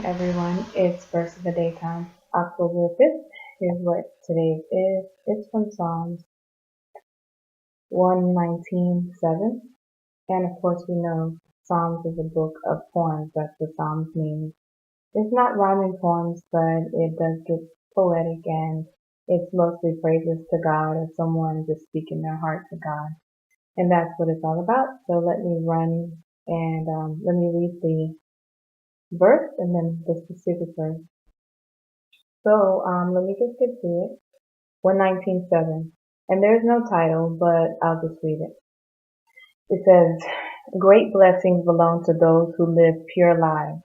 everyone. It's Verse of the Day time. October 5th. Here's what today is. It's from Psalms 119:7. And of course, we know Psalms is a book of poems. That's what Psalms means. It's not rhyming poems, but it does get poetic and it's mostly praises to God or someone just speaking their heart to God. And that's what it's all about. So let me run and let me read the verse and then the specific verse. So let me just get to it. 119:7. And there's no title, but I'll just read it. It says, Great blessings belong to those who live pure lives.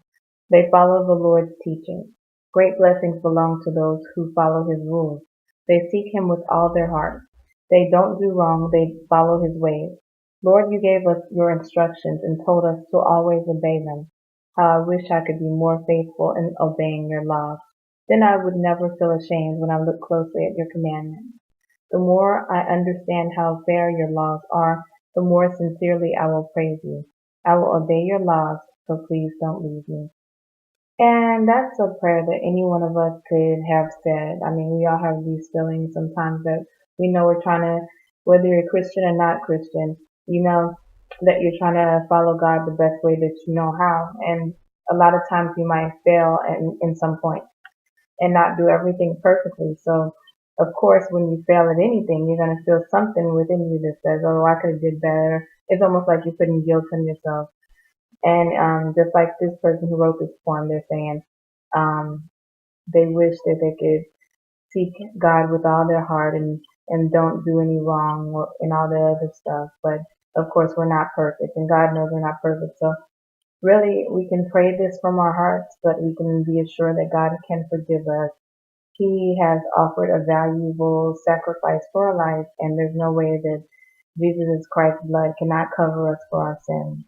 They follow the Lord's teaching. Great blessings belong to those who follow his rules. They seek him with all their heart. They don't do wrong, they follow his ways. Lord, you gave us your instructions and told us to always obey them. How I wish I could be more faithful in obeying your laws. Then I would never feel ashamed when I look closely at your commandments. The more I understand how fair your laws are, the more sincerely I will praise you. I will obey your laws, so please don't leave me. And that's a prayer that any one of us could have said. I mean, we all have these feelings sometimes that we know we're trying to, whether you're Christian or not Christian, you know that you're trying to follow God the best way that you know how. And a lot of times you might fail in some point and not do everything perfectly. So, of course, when you fail at anything, you're going to feel something within you that says, oh, I could have did better. It's almost like you're putting guilt on yourself. And just like this person who wrote this poem, they're saying um, they wish that they could seek God with all their heart and don't do any wrong and all the other stuff. But of course, we're not perfect, and God knows we're not perfect. So really, we can pray this from our hearts, but we can be assured that God can forgive us. He has offered a valuable sacrifice for our life, and there's no way that Jesus Christ's blood cannot cover us for our sins.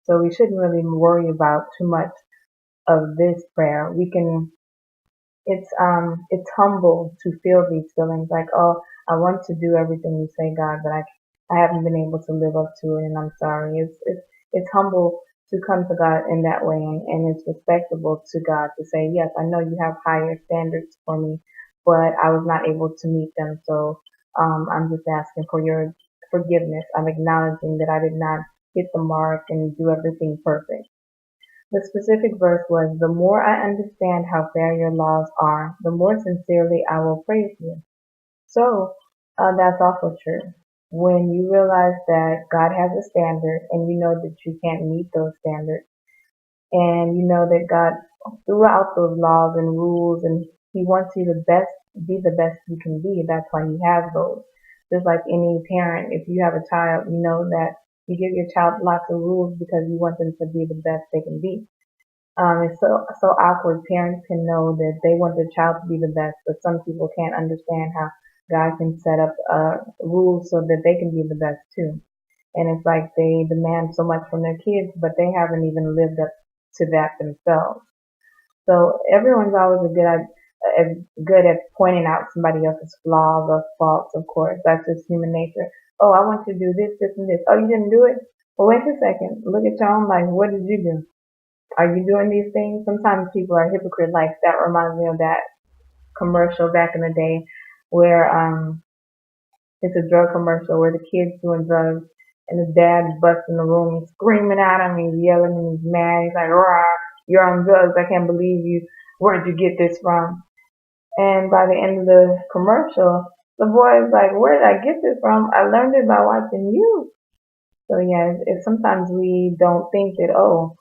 So we shouldn't really worry about too much of this prayer. We can it's humble to feel these feelings like, oh, I want to do everything you say, God, but I haven't been able to live up to it, and I'm sorry. It's humble to come to God in that way, and it's respectable to God to say, yes, I know you have higher standards for me, but I was not able to meet them, so I'm just asking for your forgiveness. I'm acknowledging that I did not hit the mark and do everything perfect. The specific verse was, The more I understand how fair your laws are, the more sincerely I will praise you. So that's also true. When you realize that God has a standard and you know that you can't meet those standards, and you know that God threw out those laws and rules and He wants you to be the best you can be. That's why He has those. Just like any parent, if you have a child, you know that you give your child lots of rules because you want them to be the best they can be. It's so awkward. Parents can know that they want their child to be the best, but some people can't understand how God can set up rules so that they can be the best too. And it's like they demand so much from their kids, but they haven't even lived up to that themselves. So everyone's always good at pointing out somebody else's flaws or faults. Of course, that's just human nature. Oh, I want you to do this, this, and this. Oh, you didn't do it. Well, wait a second. Look at your own life. What did you do? Are you doing these things? Sometimes people are hypocrite. Like that reminds me of that commercial back in the day where it's a drug commercial where the kid's doing drugs and the dad busts in the room, he's screaming at him, he's yelling and he's mad. He's like, "Rah, you're on drugs. I can't believe you. Where'd you get this from?" And by the end of the commercial, the boy is like, "Where did I get this from? I learned it by watching you." So yeah, sometimes we don't think that, oh,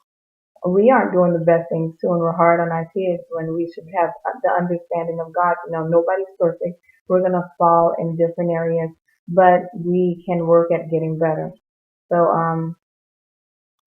we aren't doing the best things too, and we're hard on our kids when we should have the understanding of God. You know, nobody's perfect. We're gonna fall in different areas, but we can work at getting better. So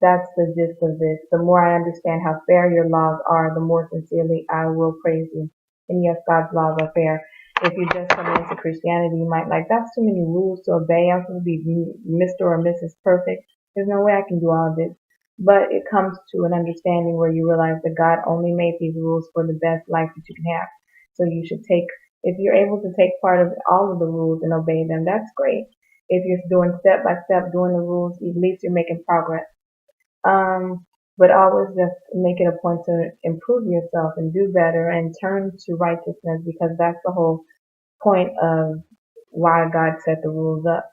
that's the gist of this. The more I understand how fair your laws are, the more sincerely I will praise you. And yes, God's laws are fair. If you just come into Christianity, you might like, that's too many rules to obey. I'm supposed to be Mr. or Mrs. Perfect. There's no way I can do all this. But it comes to an understanding where you realize that God only made these rules for the best life that you can have. So you should take, if you're able to take part of all of the rules and obey them, that's great. If you're doing step by step, doing the rules, at least you're making progress. but always just make it a point to improve yourself and do better and turn to righteousness, because that's the whole point of why God set the rules up.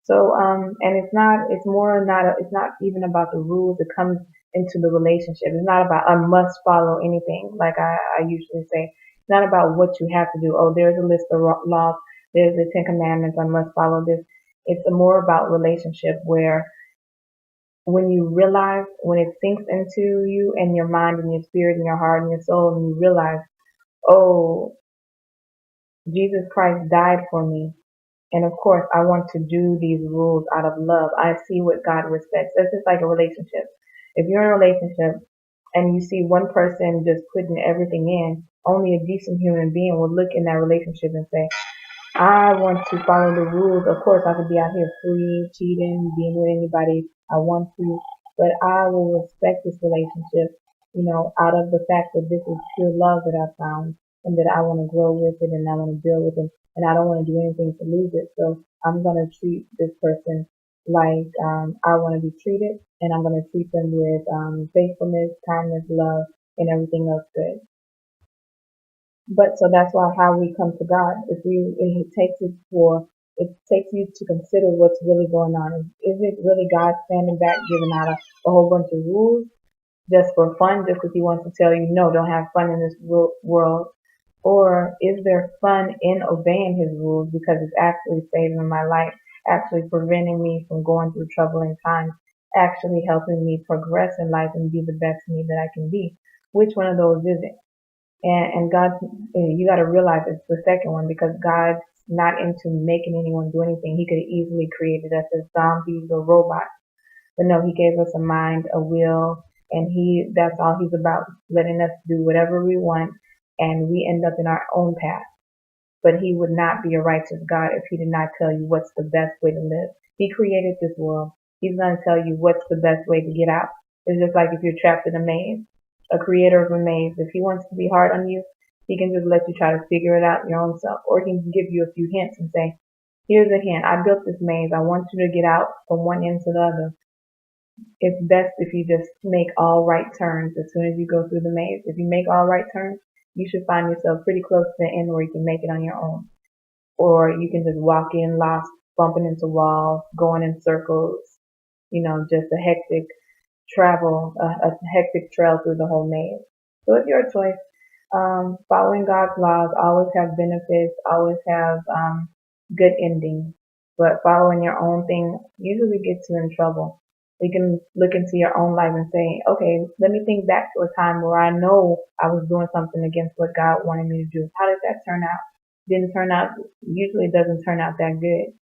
So, and it's more not, it's not even about the rules. It comes into the relationship. It's not about, I must follow anything. Like I usually say, it's not about what you have to do. Oh, there's a list of laws. There's the 10 Commandments. I must follow this. It's more about relationship, where when you realize, when it sinks into you and your mind and your spirit and your heart and your soul, and you realize, oh, Jesus Christ died for me. And of course, I want to do these rules out of love. I see what God respects. It's just like a relationship. If you're in a relationship and you see one person just putting everything in, only a decent human being will look in that relationship and say, I want to follow the rules. Of course, I could be out here free, cheating, being with anybody I want to, but I will respect this relationship, out of the fact that this is pure love that I found, and that I want to grow with it, and I want to build with it, and I don't want to do anything to lose it. So I'm going to treat this person like I want to be treated, and I'm going to treat them with faithfulness, kindness, love, and everything else good. But so that's why how we come to God. It takes you to consider what's really going on. Is it really God standing back giving out a whole bunch of rules just for fun, just because He wants to tell you, no, don't have fun in this world? Or is there fun in obeying His rules because it's actually saving my life, actually preventing me from going through troubling times, actually helping me progress in life and be the best me that I can be? Which one of those is it? And God, you got to realize it's the second one, because God's not into making anyone do anything. He could have easily created us as zombies or robots. But no, He gave us a mind, a will, and that's all He's about, letting us do whatever we want, and we end up in our own path. But He would not be a righteous God if He did not tell you what's the best way to live. He created this world. He's going to tell you what's the best way to get out. It's just like if you're trapped in a maze. A creator of a maze, if He wants to be hard on you, He can just let you try to figure it out your own self. Or He can give you a few hints and say, here's a hint. I built this maze. I want you to get out from one end to the other. It's best if you just make all right turns as soon as you go through the maze. If you make all right turns, you should find yourself pretty close to the end where you can make it on your own. Or you can just walk in lost, bumping into walls, going in circles, just a hectic a hectic trail through the whole maze. So it's your choice. Following God's laws always have benefits, always have good endings, but following your own thing usually gets you in trouble. You can look into your own life and say, okay, let me think back to a time where I know I was doing something against what God wanted me to do. How did that turn out? Didn't turn out, usually it doesn't turn out that good.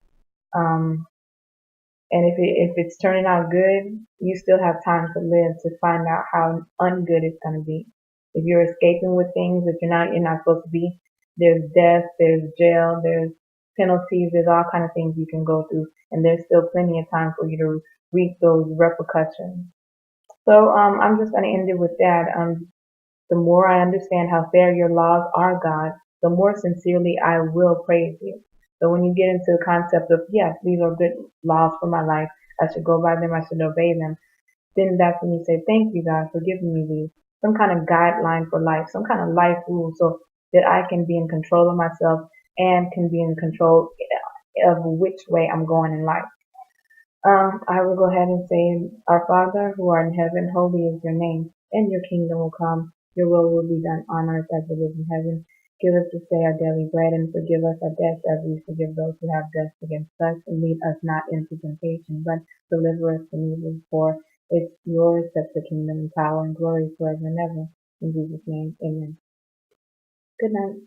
And if it's turning out good, you still have time to live to find out how ungood it's going to be. If you're escaping with things that you're not supposed to be, there's death, there's jail, there's penalties, there's all kind of things you can go through, and there's still plenty of time for you to reap those repercussions. So I'm just going to end it with that. The more I understand how fair your laws are, God, the more sincerely I will praise you. So when you get into the concept of, yes, these are good laws for my life, I should go by them, I should obey them, then that's when you say, thank you, God, for giving me these. Some kind of guideline for life, some kind of life rule, so that I can be in control of myself and can be in control of which way I'm going in life. I will go ahead and say, Our Father, who art in heaven, holy is your name, and your kingdom will come. Your will be done on earth as it is in heaven. Give us this day our daily bread, and forgive us our debts as we forgive those who have debts against us. And lead us not into temptation, but deliver us from evil. For it's yours, that's the kingdom and power and glory forever and ever. In Jesus' name, amen. Good night.